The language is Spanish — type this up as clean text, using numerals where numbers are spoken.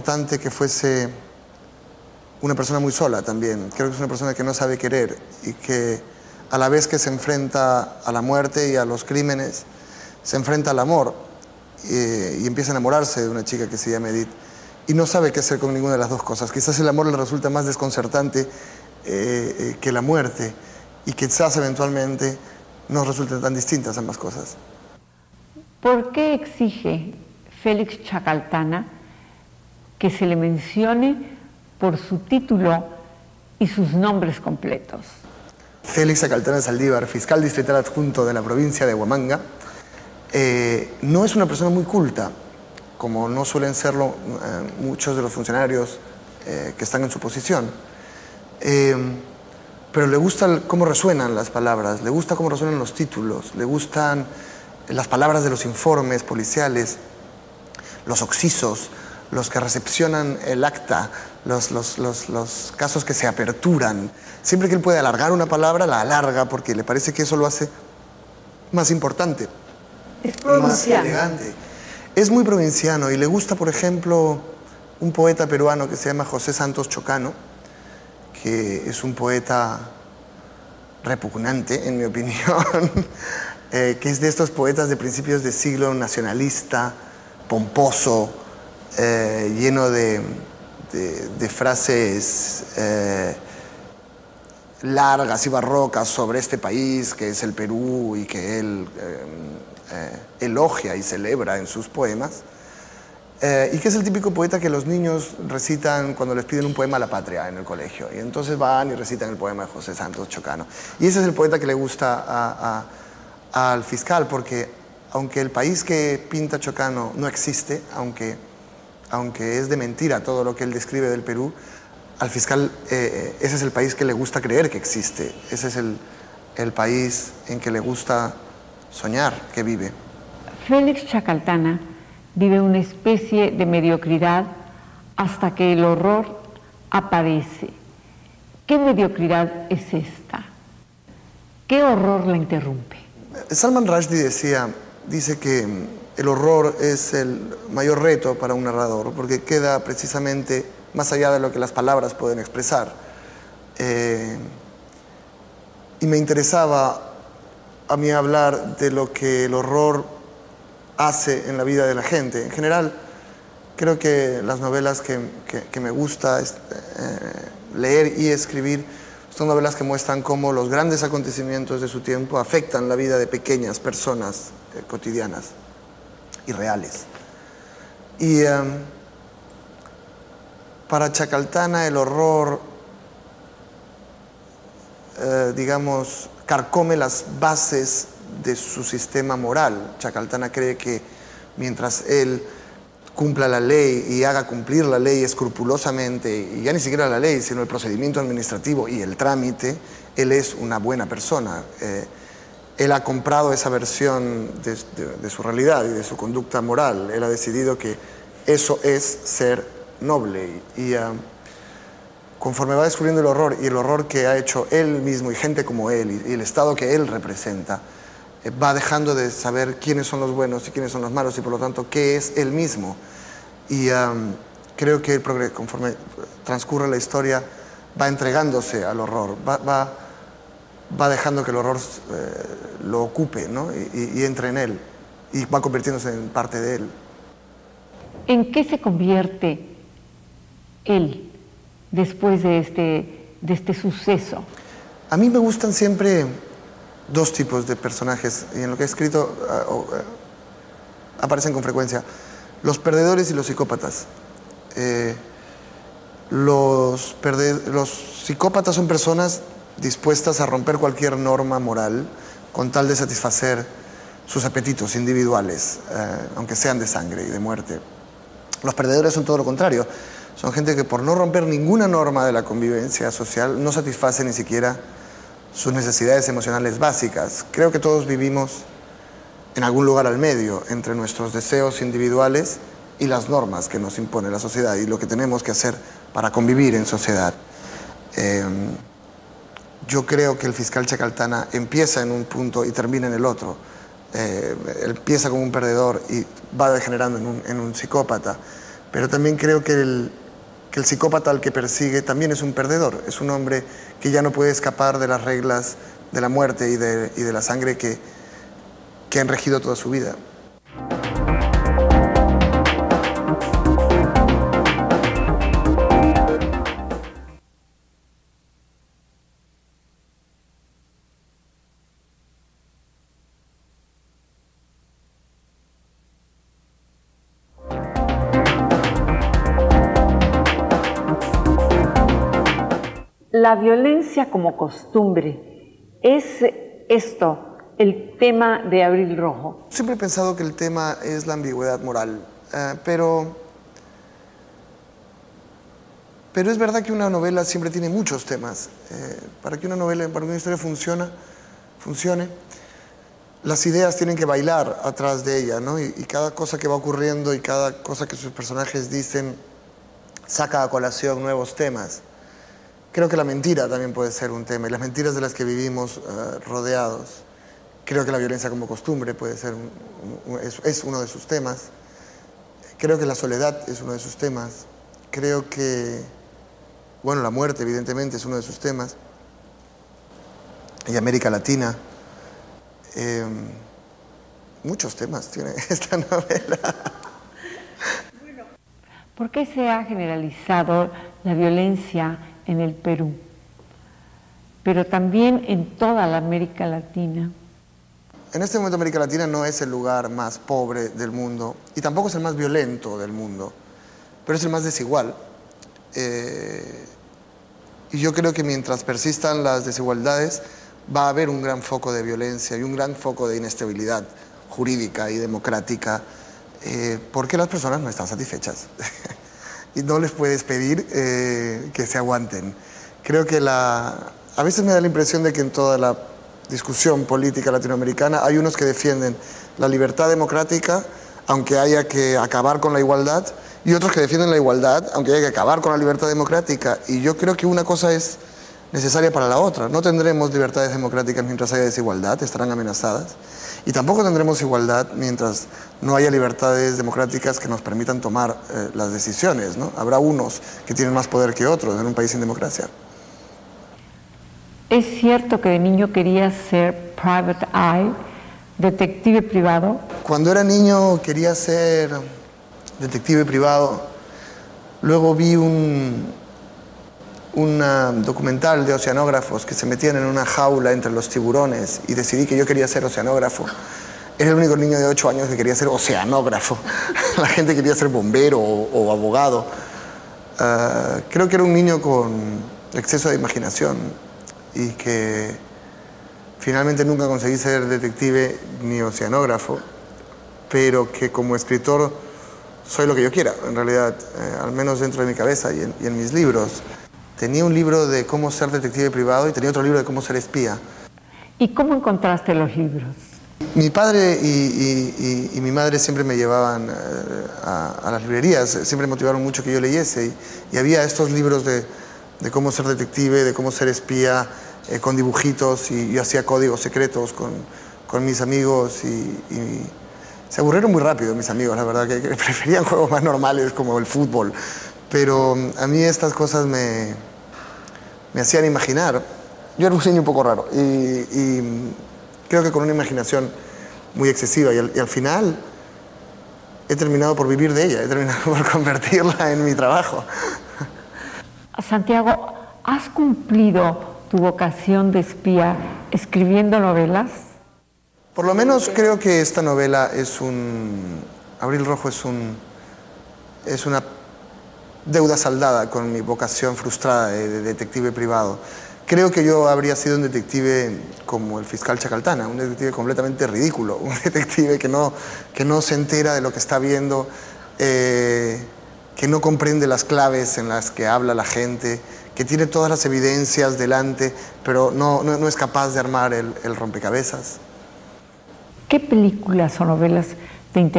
importante que fuese una persona muy sola también. Creo que es una persona que no sabe querer y que a la vez que se enfrenta a la muerte y a los crímenes, se enfrenta al amor y empieza a enamorarse de una chica que se llama Edith y no sabe qué hacer con ninguna de las dos cosas. Quizás el amor le resulta más desconcertante que la muerte y quizás eventualmente no resulten tan distintas ambas cosas. ¿Por qué exige Félix Chacaltana que se le mencione por su título y sus nombres completos? Félix Chacaltana Saldívar, fiscal distrital adjunto de la provincia de Huamanga, no es una persona muy culta, como no suelen serlo muchos de los funcionarios que están en su posición. Pero le gusta cómo resuenan las palabras, le gusta cómo resuenan los títulos, le gustan las palabras de los informes policiales, los occisos, los que recepcionan el acta, los casos que se aperturan. Siempre que él puede alargar una palabra, la alarga porque le parece que eso lo hace más importante. Es provinciano. Más elegante. Es muy provinciano y le gusta, por ejemplo, un poeta peruano que se llama José Santos Chocano, que es un poeta repugnante, en mi opinión, que es de estos poetas de principios de siglo, nacionalista, pomposo, lleno de frases largas y barrocas sobre este país que es el Perú y que él elogia y celebra en sus poemas, y que es el típico poeta que los niños recitan cuando les piden un poema a la patria en el colegio, y entonces van y recitan el poema de José Santos Chocano. Y ese es el poeta que le gusta al fiscal, porque aunque el país que pinta Chocano no existe, aunque es de mentira todo lo que él describe del Perú, al fiscal ese es el país que le gusta creer que existe, ese es el país en que le gusta soñar que vive. Félix Chacaltana vive una especie de mediocridad hasta que el horror aparece. ¿Qué mediocridad es esta? ¿Qué horror la interrumpe? Salman Rushdie dice que el horror es el mayor reto para un narrador, porque queda precisamente más allá de lo que las palabras pueden expresar. Y me interesaba a mí hablar de lo que el horror hace en la vida de la gente. En general, creo que las novelas que me gusta leer y escribir son novelas que muestran cómo los grandes acontecimientos de su tiempo afectan la vida de pequeñas personas cotidianas y reales. Y para Chacaltana el horror, digamos, carcome las bases de su sistema moral. Chacaltana cree que mientras él cumpla la ley y haga cumplir la ley escrupulosamente, y ya ni siquiera la ley, sino el procedimiento administrativo y el trámite, él es una buena persona. Él ha comprado esa versión de su realidad y de su conducta moral. Él ha decidido que eso es ser noble. Y conforme va descubriendo el horror, y el horror que ha hecho él mismo y gente como él y el Estado que él representa, va dejando de saber quiénes son los buenos y quiénes son los malos, y por lo tanto qué es él mismo. Y creo que conforme transcurre la historia va entregándose al horror, va dejando que el horror lo ocupe, ¿no? y entre en él, y va convirtiéndose en parte de él. ¿En qué se convierte él después de este suceso? A mí me gustan siempre dos tipos de personajes, y en lo que he escrito aparecen con frecuencia: los perdedores y los psicópatas. Los psicópatas son personas dispuestas a romper cualquier norma moral con tal de satisfacer sus apetitos individuales, aunque sean de sangre y de muerte. Los perdedores son todo lo contrario. Son gente que por no romper ninguna norma de la convivencia social no satisface ni siquiera sus necesidades emocionales básicas. Creo que todos vivimos en algún lugar al medio entre nuestros deseos individuales y las normas que nos impone la sociedad y lo que tenemos que hacer para convivir en sociedad. Yo creo que el fiscal Chacaltana empieza en un punto y termina en el otro. Empieza como un perdedor y va degenerando en un psicópata. pero también creo que el psicópata al que persigue también es un perdedor, es un hombre que ya no puede escapar de las reglas de la muerte y de la sangre que han regido toda su vida. La violencia como costumbre, ¿es esto el tema de Abril Rojo? Siempre he pensado que el tema es la ambigüedad moral, pero es verdad que una novela siempre tiene muchos temas. Para que una historia funcione, las ideas tienen que bailar atrás de ella, ¿no? Y cada cosa que va ocurriendo y cada cosa que sus personajes dicen saca a colación nuevos temas. Creo que la mentira también puede ser un tema, y las mentiras de las que vivimos rodeados. Creo que la violencia como costumbre puede ser es uno de sus temas. Creo que la soledad es uno de sus temas. Creo que, bueno, la muerte evidentemente es uno de sus temas. Y América Latina. Muchos temas tiene esta novela. ¿Por qué se ha generalizado la violencia en el Perú, pero también en toda la América Latina? En este momento América Latina no es el lugar más pobre del mundo y tampoco es el más violento del mundo, pero es el más desigual. Y yo creo que mientras persistan las desigualdades va a haber un gran foco de violencia y un gran foco de inestabilidad jurídica y democrática, porque las personas no están satisfechas. Y no les puedes pedir que se aguanten. Creo que a veces me da la impresión de que en toda la discusión política latinoamericana hay unos que defienden la libertad democrática, aunque haya que acabar con la igualdad, y otros que defienden la igualdad, aunque haya que acabar con la libertad democrática. Y yo creo que una cosa es necesaria para la otra. No tendremos libertades democráticas mientras haya desigualdad, estarán amenazadas. Y tampoco tendremos igualdad mientras no haya libertades democráticas que nos permitan tomar las decisiones, ¿no? Habrá unos que tienen más poder que otros en un país sin democracia. ¿Es cierto que de niño querías ser private eye, detective privado? Cuando era niño quería ser detective privado. Luego vi un documental de oceanógrafos que se metían en una jaula entre los tiburones y decidí que yo quería ser oceanógrafo. Era el único niño de 8 años que quería ser oceanógrafo. La gente quería ser bombero o abogado. Creo que era un niño con exceso de imaginación y que finalmente nunca conseguí ser detective ni oceanógrafo, pero que como escritor soy lo que yo quiera, en realidad, al menos dentro de mi cabeza y en mis libros. Tenía un libro de cómo ser detective privado y tenía otro libro de cómo ser espía. ¿Y cómo encontraste los libros? Mi padre y mi madre siempre me llevaban a las librerías, siempre motivaron mucho que yo leyese y había estos libros de cómo ser detective, de cómo ser espía, con dibujitos, y yo hacía códigos secretos con mis amigos y se aburrieron muy rápido mis amigos, la verdad, que preferían juegos más normales como el fútbol. Pero a mí estas cosas me hacían imaginar. Yo era un niño un poco raro y creo que con una imaginación muy excesiva y al final he terminado por vivir de ella, he terminado por convertirla en mi trabajo. Santiago, ¿has cumplido tu vocación de espía escribiendo novelas? Por lo menos creo que esta novela Abril Rojo es una deuda saldada con mi vocación frustrada de detective privado. Creo que yo habría sido un detective como el fiscal Chacaltana, un detective completamente ridículo, un detective que no se entera de lo que está viendo, que no comprende las claves en las que habla la gente, que tiene todas las evidencias delante, pero no es capaz de armar el rompecabezas. ¿Qué películas o novelas te interesan?